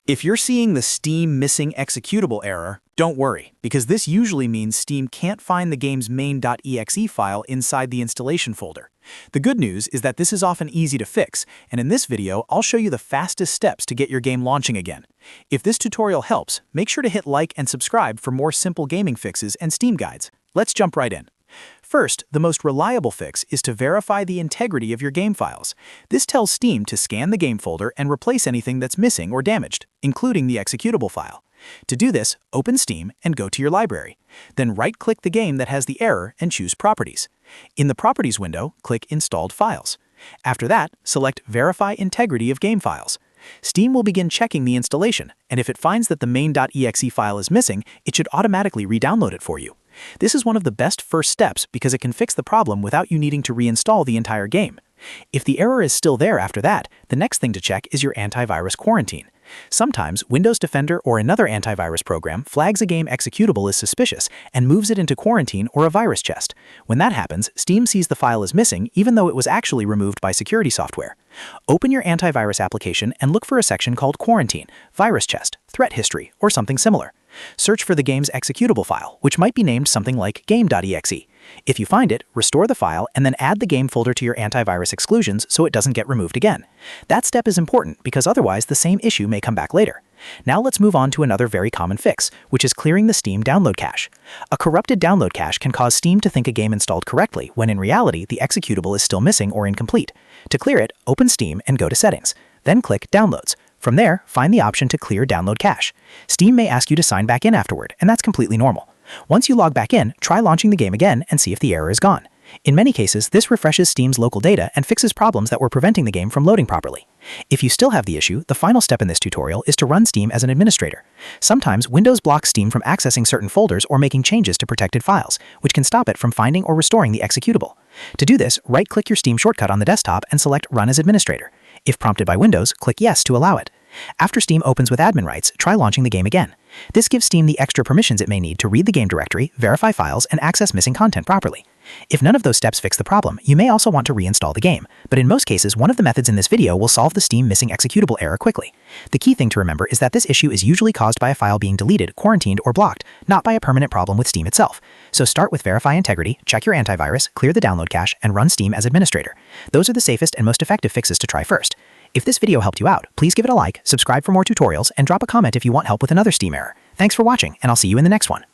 If you're seeing the Steam missing executable error, don't worry, because this usually means Steam can't find the game's main.exe file inside the installation folder. The good news is that this is often easy to fix, and in this video, I'll show you the fastest steps to get your game launching again. If this tutorial helps, make sure to hit like and subscribe for more simple gaming fixes and Steam guides. Let's jump right in. First, the most reliable fix is to verify the integrity of your game files. This tells Steam to scan the game folder and replace anything that's missing or damaged, including the executable file. To do this, open Steam and go to your library. Then right-click the game that has the error and choose Properties. In the Properties window, click Installed Files. After that, select Verify Integrity of Game Files. Steam will begin checking the installation, and if it finds that the main.exe file is missing, it should automatically re-download it for you. This is one of the best first steps because it can fix the problem without you needing to reinstall the entire game. If the error is still there after that, the next thing to check is your antivirus quarantine. Sometimes Windows Defender or another antivirus program flags a game executable as suspicious and moves it into quarantine or a virus chest. When that happens, Steam sees the file is missing even though it was actually removed by security software. Open your antivirus application and look for a section called Quarantine, Virus Chest, Threat History, or something similar. Search for the game's executable file, which might be named something like game.exe. If you find it, restore the file and then add the game folder to your antivirus exclusions so it doesn't get removed again. That step is important because otherwise the same issue may come back later. Now let's move on to another very common fix, which is clearing the Steam download cache. A corrupted download cache can cause Steam to think a game installed correctly when in reality the executable is still missing or incomplete. To clear it, open Steam and go to Settings. Then click Downloads. From there, find the option to clear download cache. Steam may ask you to sign back in afterward, and that's completely normal. Once you log back in, try launching the game again and see if the error is gone. In many cases, this refreshes Steam's local data and fixes problems that were preventing the game from loading properly. If you still have the issue, the final step in this tutorial is to run Steam as an administrator. Sometimes Windows blocks Steam from accessing certain folders or making changes to protected files, which can stop it from finding or restoring the executable. To do this, right-click your Steam shortcut on the desktop and select Run as Administrator. If prompted by Windows, click Yes to allow it. After Steam opens with admin rights, try launching the game again. This gives Steam the extra permissions it may need to read the game directory, verify files, and access missing content properly. If none of those steps fix the problem, you may also want to reinstall the game, but in most cases, one of the methods in this video will solve the Steam missing executable error quickly. The key thing to remember is that this issue is usually caused by a file being deleted, quarantined, or blocked, not by a permanent problem with Steam itself. So start with Verify Integrity, check your antivirus, clear the download cache, and run Steam as administrator. Those are the safest and most effective fixes to try first. If this video helped you out, please give it a like, subscribe for more tutorials, and drop a comment if you want help with another Steam error. Thanks for watching, and I'll see you in the next one.